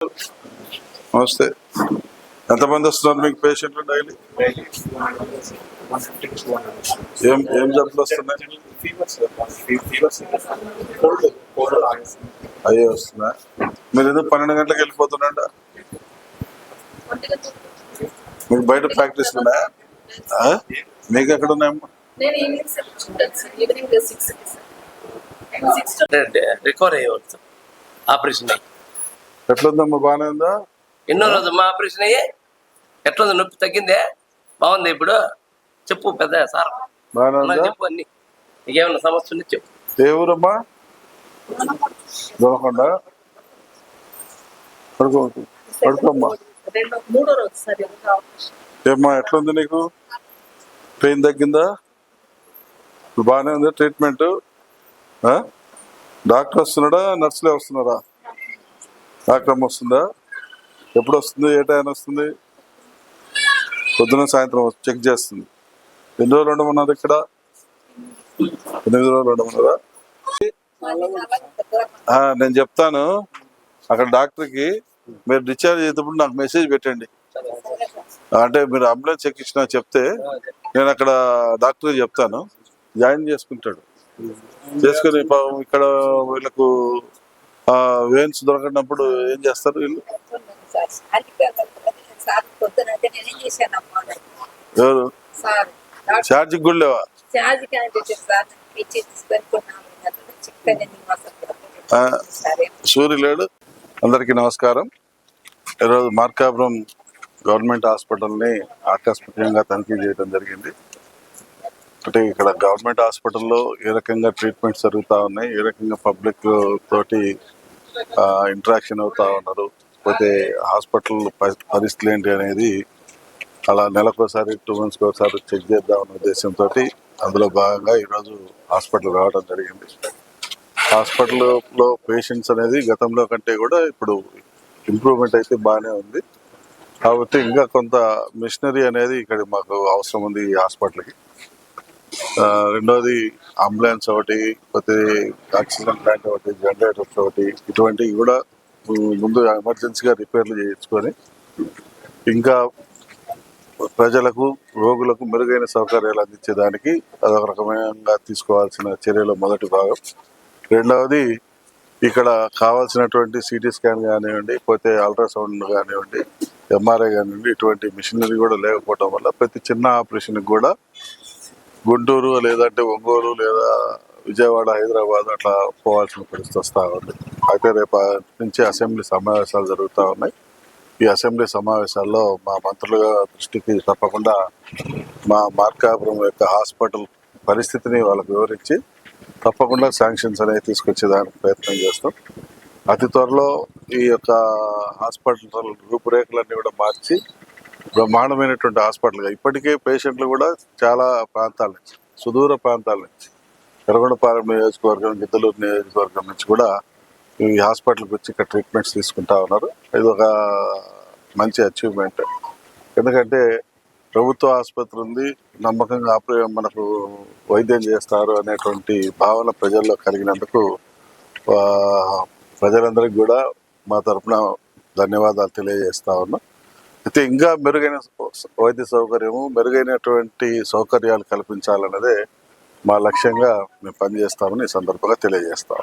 నమస్తే. ఎంతమంది వస్తున్నారు మీకు పేషెంట్లు డైలీ? ఏం జబ్బులు వస్తున్నాయి? అయ్యే వస్తున్నా. మీరు ఎందుకు 12 గంటలకు వెళ్ళిపోతున్నాండ? మీకు బయట ప్రాక్టీస్ ఉన్నాయా? మీకు ఎక్కడ ఉన్నాయమ్మా? రికవర్ అయ్యేవాళ్ళు ఆపరేషన్ అయ్యి. ఎట్లుందమ్మా? బాగానే ఉందా? ఎన్నో రోజు మా ఆపరేషన్ అయ్యి ఎట్లుంది? నొప్పి తగ్గిందే? బాగుంది ఇప్పుడు? చెప్పు పెద్ద సార్. బాగానే చెప్పు, అన్ని నీకేమన్నా సమస్య ఉంది చెప్పు. ఏ ఊరమ్మా? దొరకండా పడుకోమ్మా. ఏమ్మా ఎట్లుంది నీకు? పెయిన్ తగ్గిందా? బాగానే ఉంది. ట్రీట్మెంట్ డాక్టర్ వస్తున్నాడా? నర్సులే వస్తున్నారా? డాక్టర్ అమ్మ వస్తుందా? ఎప్పుడు వస్తుంది? ఏ టైం వస్తుంది? పొద్దున సాయంత్రం చెక్ చేస్తుంది. ఎన్ని రోజులు ఉండమన్నారు ఇక్కడ? 8 రోజులు ఉండమన్నారా? నేను చెప్తాను అక్కడ డాక్టర్కి. మీరు డిశ్చార్జ్ అయ్యేటప్పుడు నాకు మెసేజ్ పెట్టండి. అంటే మీరు అంబులెన్స్ ఎక్కించిన చెప్తే నేను అక్కడ డాక్టర్కి చెప్తాను, జాయిన్ చేసుకుంటాడు. చేసుకుని ఇక్కడ వీళ్ళకు వెయిన్స్ దొరకనప్పుడు ఏం చేస్తారు వీళ్ళు? ఎవరు? ఛార్జికి కూడా లేవా? సూర్య లేడు. అందరికీ నమస్కారం. ఈరోజు మార్కాపురం గవర్నమెంట్ హాస్పిటల్ని ఆకస్మికంగా తనిఖీ చేయడం జరిగింది. అంటే ఇక్కడ గవర్నమెంట్ హాస్పిటల్లో ఏ రకంగా ట్రీట్మెంట్స్ జరుగుతూ ఉన్నాయి, ఏ రకంగా పబ్లిక్ తోటి ఇంటరాక్షన్ అవుతా ఉన్నారు, పోతే హాస్పిటల్ పరిస్థితులు ఏంటి అనేది అలా నెలకోసారి 2 monthsకి ఒకసారి చెక్ చేద్దామన్న ఉద్దేశంతో అందులో భాగంగా ఈరోజు హాస్పిటల్ రావడం జరిగింది. హాస్పిటల్లో పేషెంట్స్ అనేది గతంలో కంటే కూడా ఇప్పుడు ఇంప్రూవ్మెంట్ అయితే బాగానే ఉంది. కాబట్టి ఇంకా కొంత మిషనరీ అనేది ఇక్కడ మాకు అవసరం ఉంది ఈ హాస్పిటల్కి. రెండోది అంబులెన్స్ ఒకటి, పోతే ఆక్సిజన్ ప్లాంట్ ఒకటి, జనరేటర్స్ ఒకటి, ఇటువంటివి కూడా ముందు ఎమర్జెన్సీగా రిపేర్లు చేయించుకొని ఇంకా ప్రజలకు, రోగులకు మెరుగైన సౌకర్యాలు అందించేదానికి అదొక రకమైన తీసుకోవాల్సిన చర్యలో మొదటి భాగం. రెండవది ఇక్కడ కావాల్సినటువంటి సిటీ స్కాన్ కానివ్వండి, పోతే అల్ట్రాసౌండ్ కానివ్వండి, ఎంఆర్ఐ కానివ్వండి, ఇటువంటి మిషనరీ కూడా లేకపోవడం వల్ల ప్రతి చిన్న ఆపరేషన్కి కూడా గుంటూరు లేదంటే ఒంగోలు లేదా విజయవాడ, హైదరాబాద్ అట్లా పోవాల్సిన పరిస్థితి వస్తూ ఉంది. అయితే రేపు నుంచి అసెంబ్లీ సమావేశాలు జరుగుతూ ఉన్నాయి. ఈ అసెంబ్లీ సమావేశాల్లో మా మంత్రుల దృష్టికి తప్పకుండా మా మార్కాపురం యొక్క హాస్పిటల్ పరిస్థితిని వాళ్ళకు వివరించి తప్పకుండా శాంక్షన్స్ అనేవి తీసుకొచ్చేదానికి ప్రయత్నం చేస్తాం. అతి త్వరలో ఈ యొక్క హాస్పిటల్ రూపురేఖలన్నీ కూడా మార్చి బ్రహ్మాండమైనటువంటి హాస్పిటల్గా, ఇప్పటికే పేషెంట్లు కూడా చాలా ప్రాంతాల నుంచి, సుదూర ప్రాంతాల నుంచి, ఎర్రగొండపాలెం నియోజకవర్గం, గిద్దలూరు నియోజకవర్గం నుంచి కూడా ఈ హాస్పిటల్కి వచ్చి ఇక్కడ ట్రీట్మెంట్స్ తీసుకుంటా ఉన్నారు. ఇది ఒక మంచి అచీవ్మెంట్. ఎందుకంటే ప్రభుత్వ ఆసుపత్రి ఉంది, నమ్మకంగా మనకు వైద్యం చేస్తారు అనేటువంటి భావన ప్రజల్లో కలిగినందుకు ప్రజలందరికీ కూడా మా తరఫున ధన్యవాదాలు తెలియజేస్తా ఉన్నాం. అయితే ఇంకా మెరుగైన వైద్య సౌకర్యము, మెరుగైనటువంటి సౌకర్యాలు కల్పించాలన్నదే మా లక్ష్యంగా మేము పనిచేస్తామని ఈ సందర్భంగా తెలియజేస్తాం.